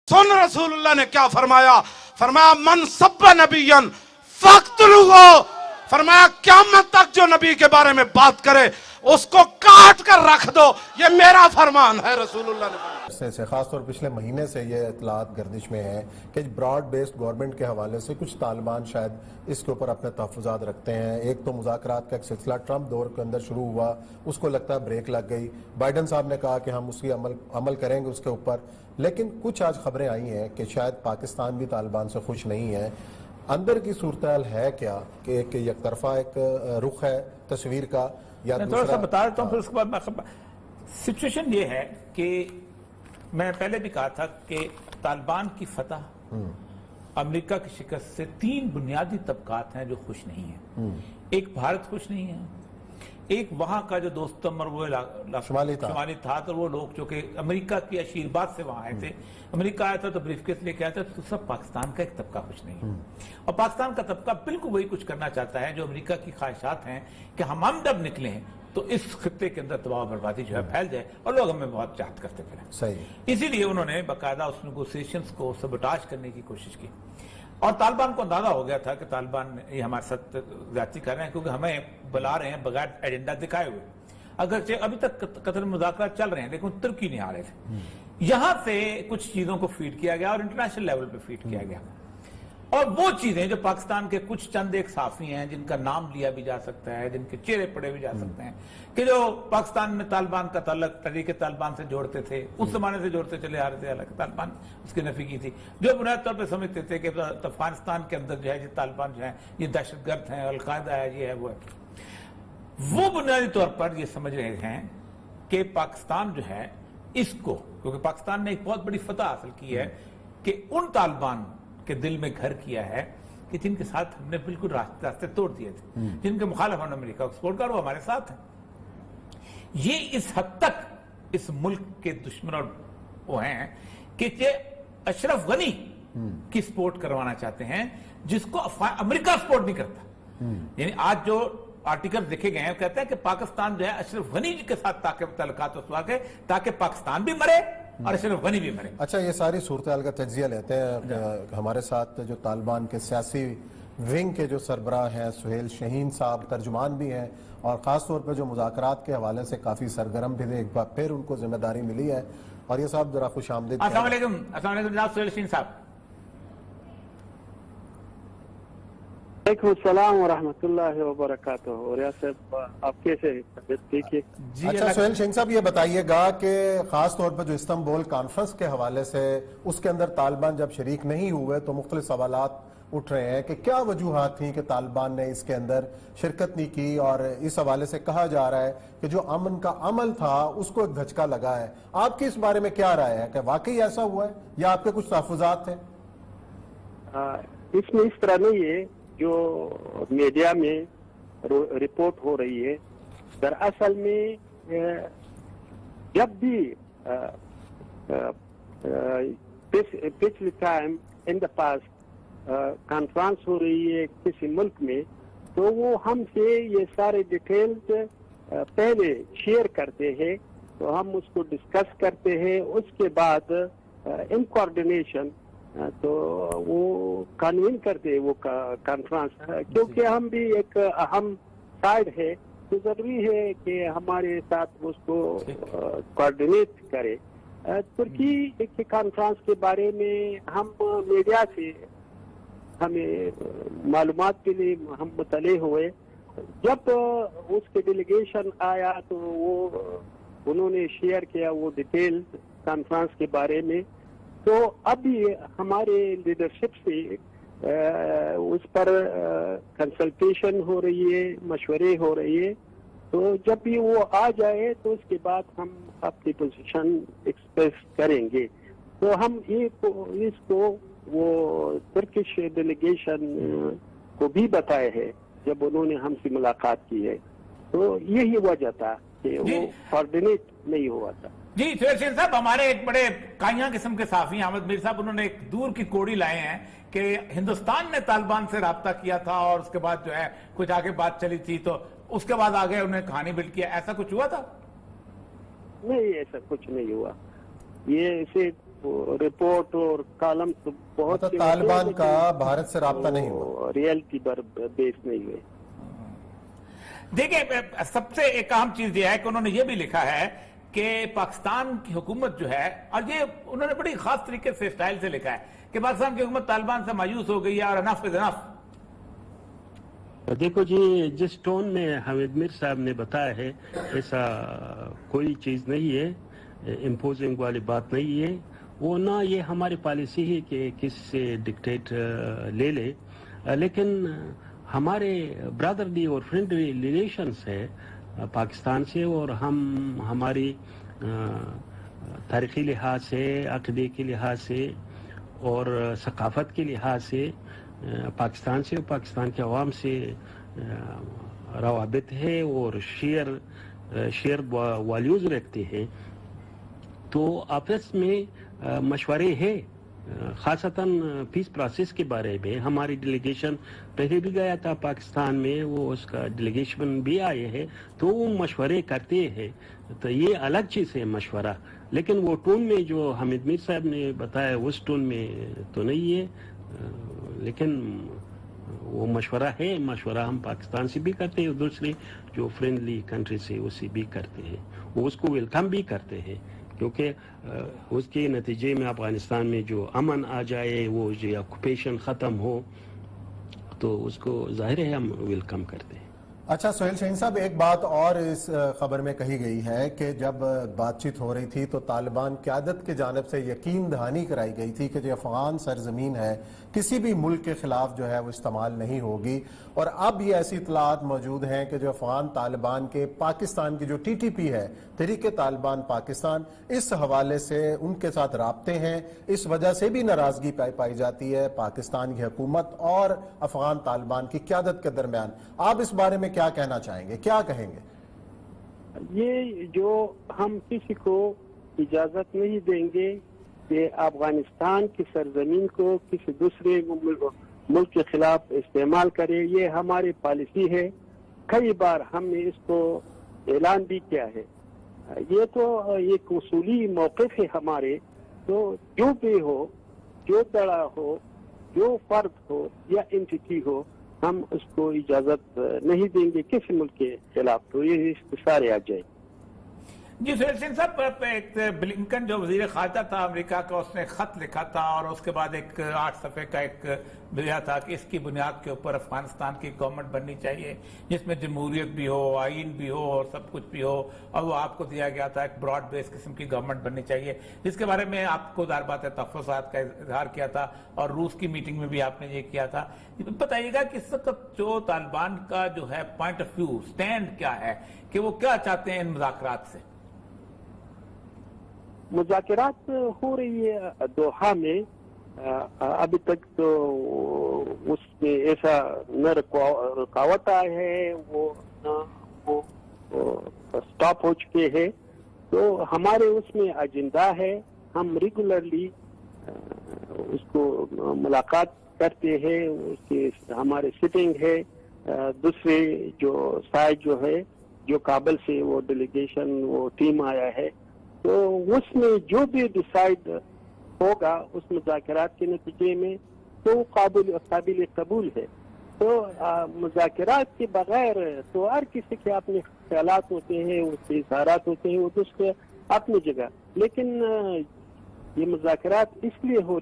सुन रसूलुल्लाह ने क्या फरमाया, फरमाया मन सब्बा नबियन फक्तलुहु, फरमाया क़यामत तक जो नबी के बारे में बात करे उसको काट कर रख दो, ये मेरा फरमान है। रसूलुल्लाह ने से खासतौर पिछले महीने से ये इतलात गर्दिश में है कि ब्रॉड बेस्ड गवर्नमेंट के हवाले से कुछ तालिबान शायद इसके ऊपर अपने तहफ़्फ़ुज़ात रखते हैं। एक तो मुज़ाकरात का एक सिलसिला ट्रंप दौर के अंदर शुरू हुआ, उसको लगता है ब्रेक लग गई। बाइडन साहब ने कहा कि हम उसकी अमल करेंगे उसके ऊपर, लेकिन कुछ आज खबरें आई हैं कि शायद पाकिस्तान भी तालिबान से खुश नहीं है। अंदर की सूरत है क्या कि एक तरफा एक रुख है तस्वीर का, या मैं थोड़ा सा बता देता हूँ फिर उसके बाद। सिचुएशन ये है कि मैं पहले भी कहा था कि तालिबान की फतह अमेरिका की शिकस्त से तीन बुनियादी तबकात हैं जो खुश नहीं हैं। एक भारत खुश नहीं है, एक वहां का जो दोस्तम और वो शुमाली था तो वो लोग जो कि अमेरिका की आशीर्वाद से वहां आए थे, अमेरिका आया था तो ब्रीफकेस लेके आया था, तो सब पाकिस्तान का एक तबका खुश नहीं है। और पाकिस्तान का तबका बिल्कुल वही कुछ करना चाहता है जो अमेरिका की ख्वाहिशात हैं कि हम जब निकले हैं तो इस खित्ते के अंदर तबाह बर्बादी जो है फैल जाए और लोग हमें बहुत चाहत करते फिर। सही, इसीलिए उन्होंने बाकायदा उस नेगोशिएशंस को सबोटाज करने की कोशिश की और तालिबान को अंदाजा हो गया था कि तालिबान ये हमारे साथ ज्यादती कर रहे हैं क्योंकि हमें बुला रहे हैं बगैर एजेंडा दिखाए हुए। अगर अभी तक कतर मुज़ाकरात चल रहे हैं लेकिन तुर्की नहीं आ रहे थे। यहां से कुछ चीजों को फीड किया गया और इंटरनेशनल लेवल पे फीड किया गया और वो चीजें जो पाकिस्तान के कुछ चंद एक साफी हैं जिनका नाम लिया भी जा सकता है, जिनके चेहरे पड़े भी जा सकते हैं कि जो पाकिस्तान में तालिबान का ताल्लुक तहरीक तालिबान से जोड़ते थे, उस जमाने से जोड़ते चले आ रहे थे, हालांकि तालिबान उसकी नफी की थी, जो बुनियादी तौर पर समझते थे कि अफगानिस्तान के अंदर जो है तालिबान जो है ये दहशतगर्द है, अलकायदा है, ये है वो है। वो बुनियादी तौर पर ये समझ रहे हैं कि पाकिस्तान जो है इसको, क्योंकि पाकिस्तान ने एक बहुत बड़ी फतह हासिल की है कि उन तालिबान के दिल में घर किया है कि जिनके साथ हमने बिल्कुल रास्ते तोड़ दिए थे, जिनके मुखालिफ हमने अमेरिका को सपोर्ट कर, वो हमारे साथ हैं। ये इस हद तक इस मुल्क के दुश्मन और वो हैं कि अशरफ गनी की सपोर्ट करवाना चाहते हैं जिसको अमेरिका सपोर्ट नहीं करता। यानी आज जो आर्टिकल लिखे गए हैं कहते हैं कि पाकिस्तान जो है अशरफ गनी जी के साथ ताकि पाकिस्तान भी मरे और अशरफ गनी भी मरे। अच्छा, ये सारी सूरत हाल का तज्जिया लेते हैं। हमारे साथ जो तालिबान के सियासी विंग के जो सरबराह हैं सुहेल शाहीन साहब तर्जुमान भी हैं और ख़ास तौर पर जो मुज़ाकरात के हवाले से काफ़ी सरगर्म भी थे, एक बार फिर उनको जिम्मेदारी मिली है। और ये साहब जरा खुश आमदीद। अस्सलाम वालेकुम जनाब सुहेल शाहीन साहब। वालेकुम व रहमतुल्लाहि व बरकातुहू। और आप कैसे ठीक है? अच्छा सुहेल शाहीन साहब, ये बताइएगा कि खास तौर पर जो इस्तांबुल कॉन्फ्रेंस के हवाले से उसके अंदर तालिबान जब शरीक नहीं हुए तो मुख्तलिफ सवालात उठ रहे हैं कि क्या वजूहात थी कि तालिबान ने इसके अंदर शिरकत नहीं की, और इस हवाले से कहा जा रहा है कि जो अमन का अमल था उसको एक धचका लगा है। आपकी इस बारे में क्या राय है कि वाकई ऐसा हुआ है या आपके कुछ तहफ़्फ़ुज़ात थे? इसमें इस तरह नहीं है जो मीडिया में रिपोर्ट हो रही है। दरअसल में जब भी पिछले time in the past conference हो रही है किसी मुल्क में, तो वो हमसे ये सारे डिटेल्स पहले शेयर करते हैं, तो हम उसको डिस्कस करते हैं। उसके बाद इन कोऑर्डिनेशन तो वो कन्वीन करते हैं वो कॉन्फ्रेंस, क्योंकि हम भी एक अहम साइड है तो जरूरी है कि हमारे साथ उसको कोऑर्डिनेट करे। तुर्की के कॉन्फ्रेंस के बारे में हम मीडिया से हमें मालूमात के लिए हम मुतले हुए। जब उसके डेलीगेशन आया तो वो उन्होंने शेयर किया वो डिटेल्स कॉन्फ्रेंस के बारे में। तो अभी हमारे लीडरशिप से उस पर कंसल्टेशन हो रही है, मशवरे हो रही है। तो जब भी वो आ जाए तो उसके बाद हम अपनी पोजीशन एक्सप्रेस करेंगे। तो हम इसको वो तुर्किश डेलीगेशन को भी बताए हैं जब उन्होंने हमसे मुलाकात की है। तो यही वजह था कि वो कोऑर्डिनेट नहीं हुआ था। जी सुहेल शाहीन साहब, हमारे एक बड़े काइयां किस्म के साफी अहमद मीर साहब, उन्होंने एक दूर की कोड़ी लाए हैं कि हिंदुस्तान ने तालिबान से राब्ता किया था और उसके बाद जो है कुछ आगे बात चली थी तो उसके बाद आगे उन्हें कहानी बिल्ड किया, ऐसा कुछ हुआ था? नहीं, ऐसा कुछ नहीं हुआ। ये इसे रिपोर्ट और कॉलम बहुत मतलब तालिबान का भारत से राब्ता नहीं हुआ, रियलिटी पर बेस नहीं हुए। देखिए, सबसे एक अहम चीज ये है कि उन्होंने ये भी लिखा है कि पाकिस्तान की हुकूमत जो है, और ये उन्होंने बड़ी खास तरीके से स्टाइल से लिखा है कि पाकिस्तान की हुकूमत तालिबान से मायूस हो गई है और अनफ इज अनफ। देखो जी, जिस टोन में हामिद मीर साहब ने बताया है, ऐसा कोई चीज़ नहीं है, इम्पोजिंग वाली बात नहीं है। वो ना ये हमारी पॉलिसी है कि किसी से डिक्टेट ले ले, लेकिन हमारे ब्रदरली और फ्रेंडली रिलेशंस है पाकिस्तान से, और हम हमारी तारीख़ी लिहाज से, अक़ीदे के लिहाज से और सकाफ़त के लिहाज से पाकिस्तान से और पाकिस्तान के अवाम से रवाबित है और शेयर वैल्यूज़ रखते हैं। तो आपस में मशवरे हैं, ख़ासतन पीस प्रोसेस के बारे में। हमारी डेलीगेशन पहले भी गया था पाकिस्तान में, वो उसका डेलीगेशन भी आए हैं, तो वो मशवरे करते हैं। तो ये अलग चीज़ है मशवरा, लेकिन वो टोन में जो हामिद मीर साहब ने बताया उस टोन में तो नहीं है, लेकिन वो मशवरा है। मशवरा हम पाकिस्तान से भी करते हैं और दूसरी जो फ्रेंडली कंट्री से उससे भी करते हैं, वो उसको वेलकम भी करते हैं, क्योंकि उसके नतीजे में अफगानिस्तान में जो अमन आ जाए, वो जो ऑक्यूपेशन ख़त्म हो, तो उसको ज़ाहिर है हम वेलकम करते हैं। अच्छा सोहेल शाहीन साहब, एक बात और इस खबर में कही गई है कि जब बातचीत हो रही थी तो तालिबान क़यादत की जानिब से यकीन दहानी कराई गई थी कि जो अफगान सरजमीन है किसी भी मुल्क के खिलाफ जो है वो इस्तेमाल नहीं होगी। और अब ये ऐसी इतलात मौजूद हैं कि जो अफगान तालिबान के पाकिस्तान की जो TTP है, तहरीक तालिबान पाकिस्तान, इस हवाले से उनके साथ राब्ते हैं। इस वजह से भी नाराज़गी पाई जाती है पाकिस्तान की हुकूमत और अफगान तालिबान की क़यादत के दरमियान। आप इस बारे में क्या कहना चाहेंगे, क्या कहेंगे? ये जो हम किसी को इजाजत नहीं देंगे कि अफगानिस्तान की सरजमीन को किसी दूसरे मुल्क के खिलाफ इस्तेमाल करे, ये हमारी पॉलिसी है। कई बार हमने इसको ऐलान भी किया है। ये तो एक उसूली मौक़िफ़ है हमारे। तो जो भी हो, जो दड़ा हो, जो फर्द हो या एंटिटी हो, हम उसको इजाजत नहीं देंगे किसी मुल्क के खिलाफ। तो ये इस्तिसार आ जाए। जी सुहेल सिंह साहब, एक ब्लिंकन जो वजीर खारजा था अमेरिका का, उसने खत लिखा था और उसके बाद एक 8 सफ़े का एक दिया था कि इसकी बुनियाद के ऊपर अफगानिस्तान की गवर्नमेंट बननी चाहिए जिसमें जमहूरियत भी हो, आइन भी हो और सब कुछ भी हो। और वो आपको दिया गया था एक ब्रॉड बेस किस्म की गवर्नमेंट बननी चाहिए, जिसके बारे में आपको दार बात तफ़्फ़ुज़ात का इजहार किया था और रूस की मीटिंग में भी आपने ये किया था। बताइएगा कि इस वक्त जो तालिबान का जो है पॉइंट ऑफ व्यू, स्टैंड क्या है, कि वो क्या चाहते हैं इन मुज़ाकरात से? मुज़ाकरात हो रही है दोहा में। अभी तक तो उसमें ऐसा न रुकावट आए है, वो स्टॉप हो चुके हैं। तो हमारे उसमें एजेंडा है, हम रेगुलरली उसको मुलाकात करते हैं, उसके हमारे सिटिंग है। दूसरे जो साइड जो है, जो काबुल से वो डेलीगेशन, वो टीम आया है, तो उसमें जो भी डिसाइड होगा उस मुज़ाकरात के नतीजे में तो काबिल कबूल है। तो मुज़ाकरात के बगैर तो हर किसी के अपने ख्यालात होते हैं, उसके इशारात होते हैं, वो दूसरे अपनी जगह। लेकिन ये मुज़ाकरात इसलिए हो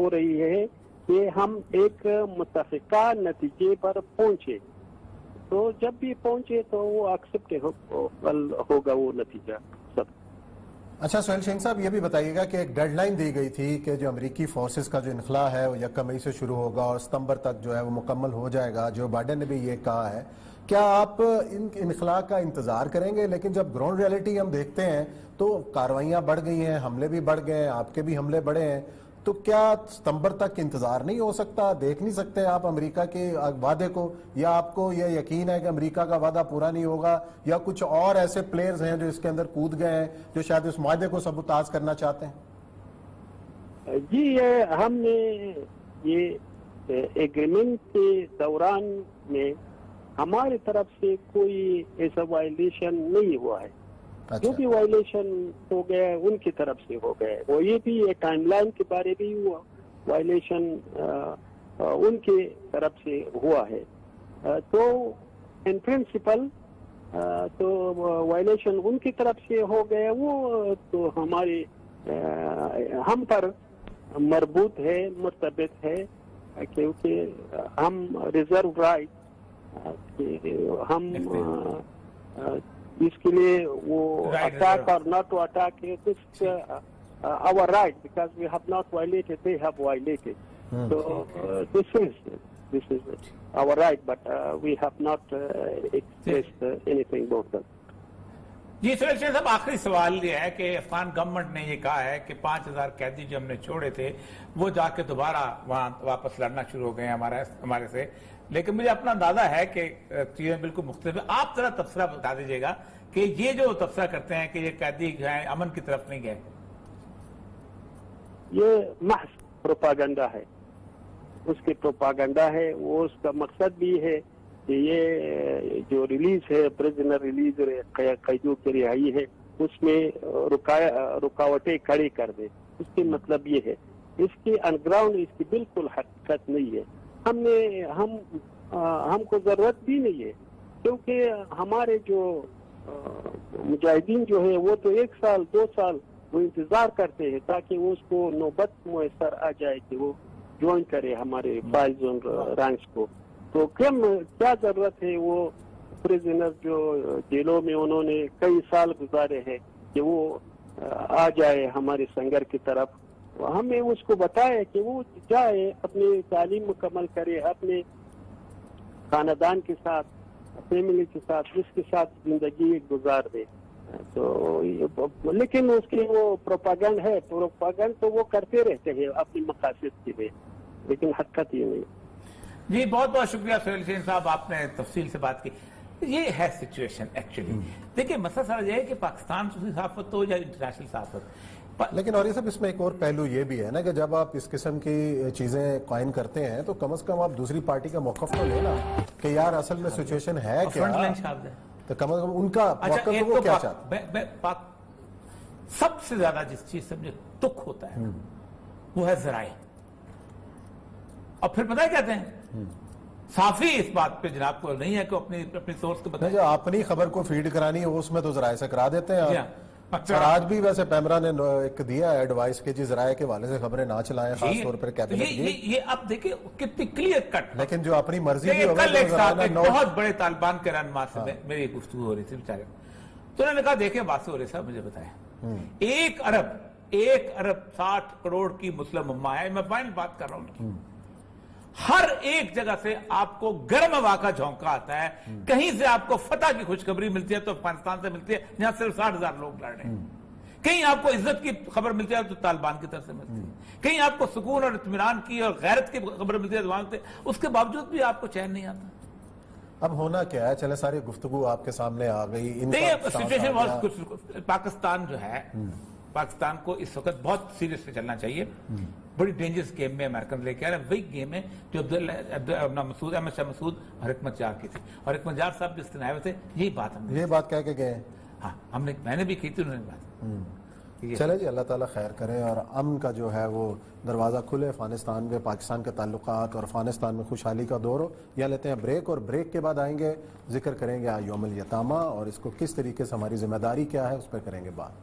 रही है कि हम एक मुत्तफ़िका नतीजे पर पहुंचे। तो जब भी पहुंचे तो वो एक्सेप्ट होगा वो नतीजा सब। अच्छा सोहेल शाहीन साहब, ये भी बताइएगा कि एक डेडलाइन दी गई थी कि जो अमेरिकी फोर्सेस का जो इनखला है वो 1 मई से शुरू होगा और सितंबर तक जो है वो मुकम्मल हो जाएगा। जो बाइडेन ने भी ये कहा है। क्या आप इन इनखला का इंतजार करेंगे? लेकिन जब ग्राउंड रियलिटी हम देखते हैं तो कार्रवाइयाँ बढ़ गई हैं, हमले भी बढ़ गए हैं, आपके भी हमले बढ़े हैं, तो क्या सितंबर तक इंतजार नहीं हो सकता? देख नहीं सकते आप अमेरिका के वादे को, या आपको यह यकीन है कि अमेरिका का वादा पूरा नहीं होगा, या कुछ और ऐसे प्लेयर्स हैं जो इसके अंदर कूद गए हैं जो शायद उस वादे को सबूताज करना चाहते हैं? जी, हमने ये एग्रीमेंट के दौरान में हमारी तरफ से कोई ऐसा वायलेशन नहीं हुआ है। जो भी वायलेशन हो गया उनकी तरफ से हो गए। वो ये भी टाइम लाइन के बारे में हुआ, वायलेशन उनके तरफ से हुआ है। तो इन प्रिंसिपल तो वायलेशन उनकी तरफ से हो गए, वो तो हमारे हम पर मरबूत है, मुर्तबित है, क्योंकि हम रिजर्व राइट हम इसके लिए वो attack or not to attack this our right because we have not violated, they have violated, so this is our right, but we have not expressed anything about that. जी सुरेश साहब, आखिरी सवाल ये है कि अफगान गवर्नमेंट ने ये कहा है कि 5000 कैदी जो हमने छोड़े थे वो जाके दोबारा वहां वापस लड़ना शुरू हो गए हमारे से, लेकिन मुझे अपना अंदाजा है कि चीजें बिल्कुल मुख्तलिफ है। आप जरा तबसरा बता दीजिएगा कि ये जो तबसरा करते हैं कि ये कैदी अमन की तरफ नहीं गए, ये महज प्रोपागंडा है, उसकी प्रोपागंडा है। वो उसका मकसद भी है कि ये जो रिलीज है, प्रिजनर रिलीज, कैदियों की रिहाई है, उसमें रुकावटें खड़ी कर दे, उसके मतलब ये है। इसकी अनग्राउंड इसकी बिल्कुल हकीकत नहीं है। हमको जरूरत भी नहीं है, क्योंकि हमारे जो मुजाहिदीन जो है वो तो 1 साल 2 साल वो इंतजार करते हैं ताकि वो उसको नौबत मुयसर आ जाए कि वो ज्वाइन करे हमारे फाइल जोन रैंक्स को। तो क्या जरूरत है वो प्रिजनर जो जेलों में उन्होंने कई साल गुजारे हैं कि वो आ जाए हमारे संगर की तरफ। हमें उसको बताए कि वो जाए, अपनी तालीम मुकम्मल करे, अपने खानदान के साथ, फैमिली के साथ, जिसके साथ जिंदगी गुजार दे। तो लेकिन उसकी वो प्रोपागेंड है, प्रोपागेंड तो वो करते रहते हैं अपनी मकासद के लिए, लेकिन हकीकत ये नहीं। जी बहुत बहुत शुक्रिया सुहेल सेन साहब, आपने तफसील से बात की। ये है सिचुएशन एक्चुअली। देखिए मसला सारा ये है कि पाकिस्तान की सहाफत हो या इंटरनेशनल सहाफत, लेकिन और ये सब इसमें एक और पहलू ये भी है ना कि जब आप इस किस्म की चीजें कायम करते हैं तो कम से कम आप दूसरी पार्टी का मौकफ तो लेना कि यार असल में सिचुएशन है क्या, तो कम से कम उनका मौकफ तो वो क्या चाहते। सबसे ज्यादा जिस चीज से मुझे दुख होता है वो है जराए, और फिर पता है कहते हैं साफी इस बात पे जनाब को नहीं है कि अपनी सोर्स को बताएं। जो अपनी खबर को फीड करानी है उसमें तो जराए से करा देते हैं। और आज भी वैसे पैमरा ने एक दिया एडवाइस कि जी जराए के वाले से खबरें ना चलाएं, खास तौर पर कैबिनेट ये अब देखिए कितनी क्लियर कट। लेकिन जो अपनी मर्जी की कल एक साथ एक बहुत बड़े तालिबान के रहनुमा से मेरी गुफ्तगू हो रही थी बेचारे, तो उन्होंने कहा देखें बात हो रही साहब मुझे बताएं 1 अरब 60 करोड़ की मुस्लिम उम्मा है, मैं फाइनल बात कर रहा हूं, हर एक जगह से आपको गर्म हवा का झोंका आता है, कहीं से आपको फतह की खुशखबरी मिलती है तो अफगानिस्तान से मिलती है जहां सिर्फ 60,000 लोग लड़ रहे हैं, कहीं आपको इज्जत की खबर मिलती है तो तालिबान की तरफ से मिलती है, कहीं आपको सुकून और इत्मीनान की और गैरत की खबर मिलती है वहां से, उसके बावजूद भी आपको चैन नहीं आता। अब होना क्या है, चले सारी गुफ्तगू आपके सामने आ गई। सिचुएशन बहुत पाकिस्तान जो है, पाकिस्तान को इस वक्त बहुत सीरियस में चलना चाहिए। बड़ी डेंजरस गेम में अमेरिकन लेके आ रहे हैं, वही गेम है जो अहमद शाह मसूद और हिकमत जार की थी, और हिकमत जार साहब जिस दिन आए हुए थे यही बात हमने ये बात कह के गए। हाँ मैंने भी की थी, उन्होंने बात। चले जी, अल्लाह ताला खैर करे और अमन का जो है वो दरवाज़ा खुले, अफगानिस्तान में पाकिस्तान के ताल्लुकात और अफगानिस्तान में खुशहाली का दौर हो। यहाँ लेते हैं ब्रेक, और ब्रेक के बाद आएंगे जिक्र करेंगे यौमुल यतामा और इसको किस तरीके से हमारी जिम्मेदारी क्या है उस पर करेंगे बात।